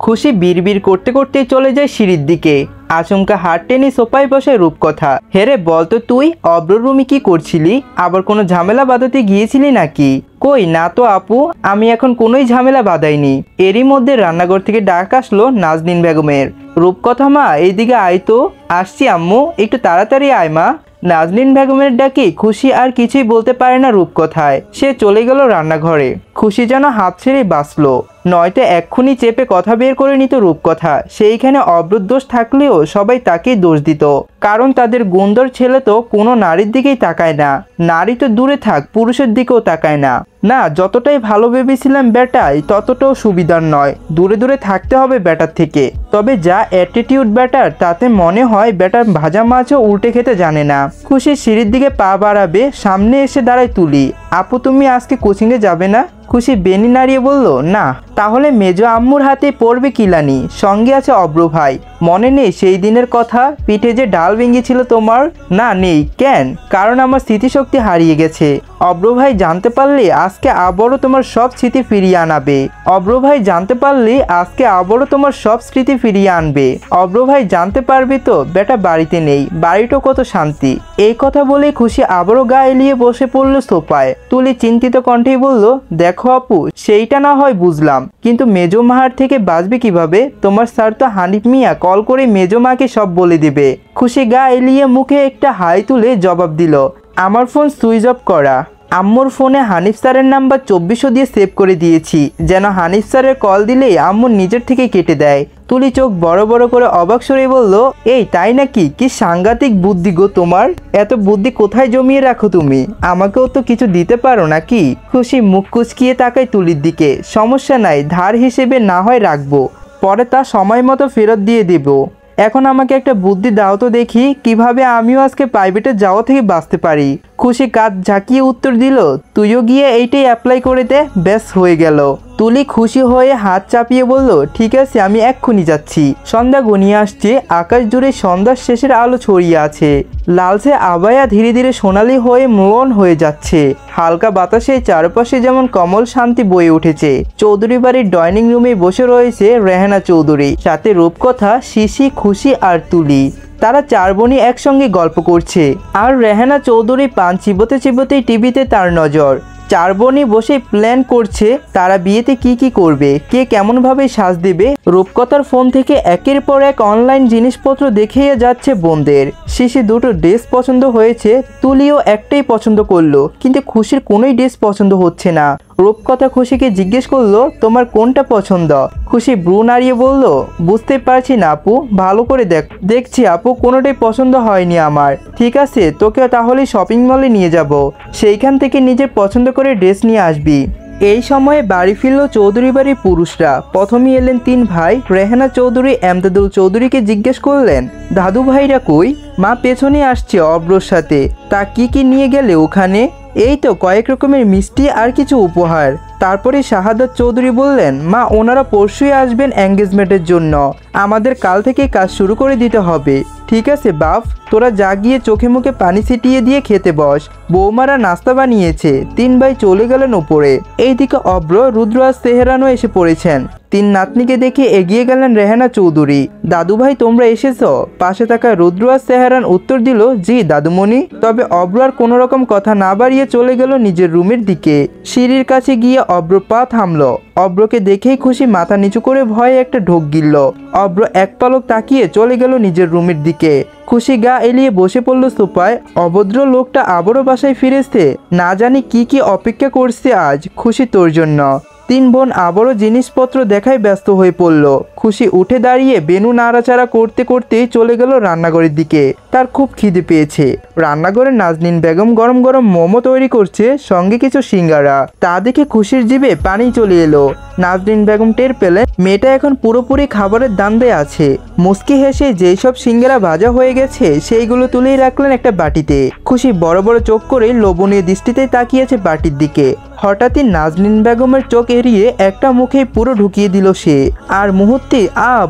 খুশি বিড়বিড় করতে করতে চলে যায় সিঁড়ির দিকে। আচমকা হাত টেনে সোফায় বসে রূপকথা। হেরে বলতো তুই অব্রর রুমে কি করছিলি? আবার কোনো ঝামেলা বাঁধাতে গিয়েছিলি নাকি? কই না তো আপু, আমি এখন কোনোই ঝামেলা বাঁধাইনি। এরই মধ্যে রান্নাঘর থেকে ডাক আসলো নাজনীন বেগমের। রূপকথা মা এইদিকে আয় তো। আসছি আম্মু, একটু তাড়াতাড়ি আয় মা। নাজনীন বেগমের ডাকে খুশি আর কিছুই বলতে পারে না রূপকথায়। সে চলে গেল রান্নাঘরে। খুশি যেন হাঁপ ছেড়ে বাঁচল, নয়তো এক্ষুনি চেপে কথা বের করে নিত রূপকথা। সেইখানে অব্রুর দোষ থাকলেও সবাই তাকেই দোষ দিত, কারণ তাদের গুন্দর ছেলে তো কোনো নারীর দিকেই তাকায় না। নারী তো দূরে থাক, পুরুষের দিকেও তাকায় না। না, যতটাই ভালো ভেবেছিলাম বেটাই, ততটাও সুবিধার নয়। দূরে দূরে থাকতে হবে বেটার থেকে। তবে যা অ্যাটিটিউড বেটার, তাতে মনে হয় বেটার ভাজা মাছও উল্টে খেতে জানে না। খুশি সিঁড়ির দিকে পা বাড়াবে, সামনে এসে দাঁড়ায় তুলি। আপু তুমি আজকে কোচিংয়ে যাবে না? খুশি বেনি নাড়িয়ে বলল না। তাহলে মেজো আম্মুর হাতে পড়বে কিলানি, সঙ্গে আছে অব্র ভাই। মনে নেই সেই দিনের কথা, পিঠে যে ডাল ভেঙেছিল তোমার? না নেই। কেন? কারণ আমার স্মৃতিশক্তি হারিয়ে গেছে। অব্র ভাই জানতে পারলে আজকে আবারও তোমার সব স্মৃতি ফিরিয়ে আনাবে। অব্র ভাই জানতে পারলে আজকে আবারও তোমার সব স্মৃতি ফিরিয়ে আনবে। অব্র ভাই জানতে পারবে তো বেটা বাড়িতে নেই, বাড়িটাও কত শান্তি। এই কথা বলে খুশি আবারও গা এলিয়ে বসে পড়লো সোফায়। তুলি চিন্তিত কণ্ঠেই বলল, দেখো আপু, সেইটা না হয় বুঝলাম, কিন্তু মেজো মাহার থেকে বাঁচবে কিভাবে? তোমার স্যার তো হানিফ মিয়া কল করে মেজো মাকে সব বলে দিবে। খুশি গা এলিয়ে মুখে একটা হাই তুলে জবাব দিল, আমার ফোন সুইচ অফ করা। আম্মুর ফোনে হানিফ স্যারের নাম্বার 2400 দিয়ে সেভ করে দিয়েছি, যেন হানিফ স্যারের কল দিলেই আম্মুর নিজের থেকে কেটে দেয়। তুলি চোখ বড় বড় করে অবাক সরে বলল, এই তাই নাকি? কি সাংঘাতিক বুদ্ধি গো তোমার! এত বুদ্ধি কোথায় জমিয়ে রাখো তুমি? আমাকেও তো কিছু দিতে পারো নাকি? খুশি মুখ কুচকিয়ে তাকায় তুলির দিকে। সমস্যা নাই, ধার হিসেবে না হয় রাখবো, পরে তা সময় মতো ফেরত দিয়ে দেব। এখন আমাকে একটা বুদ্ধি দাও তো দেখি, কিভাবে আমিও আজকে প্রাইভেটে যাওয়া থেকে বাঁচতে পারি। খুশি কাঁধ ঝাঁকিয়ে উত্তর দিল, তুইও গিয়ে এইটাই অ্যাপ্লাই করে দে, ব্যাস হয়ে গেল। তুলি খুশি হয়ে হাত চাপিয়ে বলল, ঠিক আছে, আমি এক্ষুনি যাচ্ছি। সন্ধ্যা ঘনিয়ে আসছে, আকাশ জুড়ে সন্ধ্যার শেষের আলো ছড়িয়ে আছে। লালচে আবায়া ধীরে ধীরে সোনালি হয়ে মন হয়ে যাচ্ছে। হালকা বাতাসে চারপাশে যেমন কমল শান্তি বয়ে উঠেছে। চৌধুরী বাড়ির ডাইনিং রুমে বসে রয়েছে রেহানা চৌধুরী, সাথে রূপকথা, শিশি, খুশি আর তুলি। তারা চার বোনই একসঙ্গে গল্প করছে, আর রেহানা চৌধুরী পান চিবোতে চিবোতেই টিভিতে তার নজর। চার বোনই বসে প্ল্যান করছে তারা বিয়েতে কি কি করবে, কে কেমন ভাবে সাজ দেবে। রূপকথার ফোন থেকে একের পর এক অনলাইন জিনিসপত্র দেখিয়ে যাচ্ছে বোনদের। শিশি দুটো ড্রেস পছন্দ হয়েছে, তুলিও একটাই পছন্দ করলো, কিন্তু খুশির কোনোই ড্রেস পছন্দ হচ্ছে না। রূপকথা খুশিকে জিজ্ঞেস করলো, তোমার কোনটা পছন্দ? খুশি ব্রু নাড়িয়ে বলল, বুঝতে পারছি না আপু, ভালো করে দেখছি আপু, কোনোটাই পছন্দ হয়নি আমার। ঠিক আছে, তোকে তাহলে শপিং মলে নিয়ে যাব, সেইখান থেকে নিজের পছন্দ করে ড্রেস নিয়ে আসবি। এই সময়ে বাড়ি ফিরল চৌধুরী বাড়ির পুরুষরা। প্রথমেই এলেন তিন ভাই। রেহানা চৌধুরী এমদাদুল চৌধুরীকে জিজ্ঞেস করলেন, দাদু ভাইরা কই? মা পেছনে আসছে অব্রর সাথে। তা কি কি নিয়ে গেলে ওখানে? এই তো কয়েক রকমের মিষ্টি আর কিছু উপহার। তারপরে শাহাদাত চৌধুরী বললেন, মা ওনারা পরশুই আসবেন এঙ্গেজমেন্টের জন্য, আমাদের কাল থেকে কাজ শুরু করে দিতে হবে। ঠিক আছে বাপ, তোরা যা গিয়ে চোখে মুখে পানি ছিটিয়ে দিয়ে খেতে বস, বৌমারা নাস্তা বানিয়েছে। তিন ভাই চলে গেলেন উপরে। এইদিকে অব্র, রুদ্র আর সেহরানও এসে পড়েছেন। তিন নাতনিকে দেখে এগিয়ে গেলেন রেহানা চৌধুরী। দাদু ভাই তোমরা এসেছো? পাশে থাকা রুদ্র আর সেহরান উত্তর দিল, জি দাদুমণি। তবে অব্র আর কোনো রকম কথা না বাড়িয়ে চলে গেল নিজের রুমের দিকে। সিঁড়ির কাছে গিয়ে অব্র পা থামলো। অব্রকে দেখেই খুশি মাথা নিচু করে ভয়ে একটা ঢোক গিলল। অব্র এক পলক তাকিয়ে চলে গেল নিজের রুমের দিকে। খুশি গা এলিয়ে বসে পড়ল সোফায়। অভদ্র লোকটা আবারও বাসায় ফিরেছে, না জানি কি কি অপেক্ষা করছে আজ খুশি তোর জন্য। তিন বোন আবারও জিনিসপত্র দেখায় ব্যস্ত হয়ে পড়ল। খুশি উঠে দাঁড়িয়ে বেনু নাড়াচাড়া করতে করতেই চলে গেল রান্নাঘরের দিকে। তার খুব খিদে পেয়েছে। রান্নাঘরে নাজনীন বেগম গরম গরম মোমো তৈরি করছে, সঙ্গে কিছু সিঙ্গারা। তা দেখে খুশির জিভে পানি চলে এলো। নাজনীন বেগম টের পেলেন মেয়েটা এখন পুরোপুরি খাবারের দান্দে আছে। মুচকি হেসে যেই সব সিঙ্গারা ভাজা হয়ে গেছে সেইগুলো তুলেই রাখলেন একটা বাটিতে। খুশি বড় বড় চোখ করে লোভনীয় দৃষ্টিতে তাকিয়েছে বাটির দিকে। হঠাৎই নাজনীন বেগমের চোখ এড়িয়ে একটা মুখে পুরো ঢুকিয়ে দিল সে, আর মুহূর্তে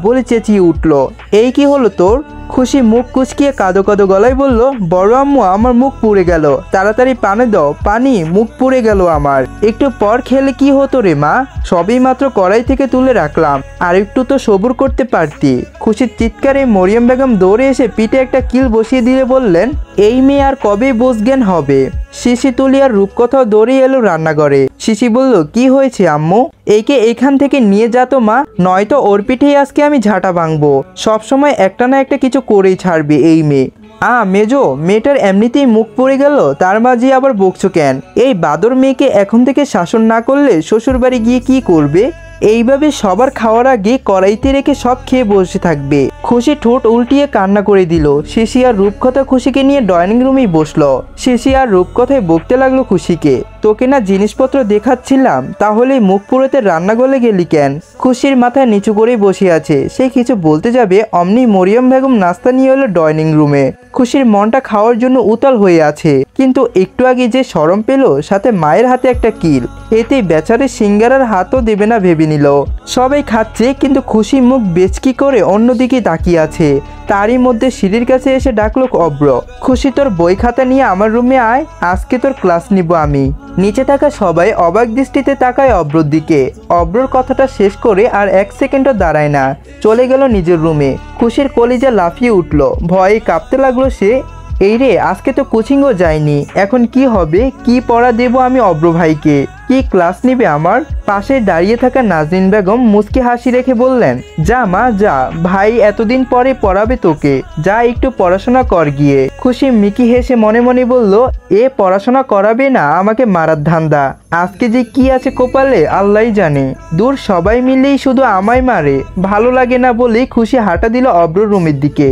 বলে চেঁচিয়ে উঠল, এই কি হলো তোর? খুশি মুখ কুচকিয়ে কাঁদো কাঁদো গলায় বলল, বড় আম্মু আমার মুখ পুড়ে গেল, তাড়াতাড়ি পানি দাও, পানি, মুখ পুড়ে গেল আমার। একটু পর খেলে কি হতো রে মা, সবই মাত্র কড়াই থেকে তুলে রাখলাম, আর একটু তো সবুর করতে পারতি। খুশির চিৎকারে মরিয়ম বেগম দৌড়ে এসে পিঠে একটা কিল বসিয়ে দিয়ে বললেন, এই মেয়ে আর কবে বোঝজ্ঞান হবে। শিশি তুলি আর রূপকথাও দৌড়ে এলো রান্নাঘরে। শিশি বলল, কি হয়েছে আম্মু, একে এখান থেকে নিয়ে যা তো মা, নয়তো ওর পিঠেই আজকে আমি ঝাঁটা ভাঙবো। সবসময় একটা না একটা কিছু করেই ছাড়বে এই মেয়ে। মেজো, মেয়েটার এমনিতেই মুখ পড়ে গেল, তার মাঝে আবার বকছো কেন? এই বাদর মেয়েকে এখন থেকে শাসন না করলে শ্বশুর বাড়ি গিয়ে কি করবে? এইভাবে সবার খাওয়ার আগে কড়াইতে রেখে সব খেয়ে বসে থাকবে। খুশি ঠোঁট উল্টিয়ে কান্না করে দিল। শিশি আর রূপকথা খুশিকে নিয়ে ডাইনিং রুমেই বসলো। শিশি আর রূপকথায় বকতে লাগলো খুশিকে, তোকে না জিনিসপত্র দেখাচ্ছিলাম, তাহলে মুখ পুরোতে রান্নাঘরে গেলি কেন? খুশির মাথায় নিচু করেই বসে আছে, সে কিছু বলতে যাবে অমনি মরিয়ম বেগম নাস্তা নিয়ে এলো ডাইনিং রুমে। খুশির মনটা খাওয়ার জন্য উতাল হয়ে আছে, কিন্তু একটু আগে যে শরম পেল, সাথে মায়ের হাতে একটা কিল, এতে বেচারে সিঙ্গারার হাতও দেবে না ভেবে নিল। সবাই খাচ্ছে, কিন্তু খুশি মুখ বেচকি করে অন্যদিকে তাকিয়ে আছে। তারই মধ্যে সিঁড়ির কাছে এসে ডাকলো অব্র, খুশি তোর বই খাতা নিয়ে আমার রুমে আয়, আজকে তোর ক্লাস নিব আমি। নিচে থাকা সবাই অবাক দৃষ্টিতে তাকায় অব্রর দিকে। অব্রর কথাটা শেষ করে আর এক সেকেন্ডও দাঁড়ায় না, চলে গেল নিজের রুমে। খুশির কলিজা লাফিয়ে উঠল, ভয়ে কাঁপতে লাগলো সে। এই রে, আজকে তো কোচিংও যায়নি, এখন কি হবে, কি পড়া দেব আমি অব্র ভাইকে, কি ক্লাস নিবে আমার? পাশে দাঁড়িয়ে থাকা নাজরিন বেগম মুচকি হাসি রেখে বললেন, যা মা যা, ভাই এতদিন পরে পড়াবে তোকে, যা একটু পড়াশোনা কর গিয়ে। খুশি মিকি হেসে মনে মনে বলল, এ পড়াশোনা করাবে না, আমাকে মারার ধান্দা, আজকে যে কি আছে কপালে আল্লাহই জানে। দূর, সবাই মিলেই শুধু আমায় মারে, ভালো লাগে না বলেই খুশি হাঁটা দিল অব্র রুমের দিকে।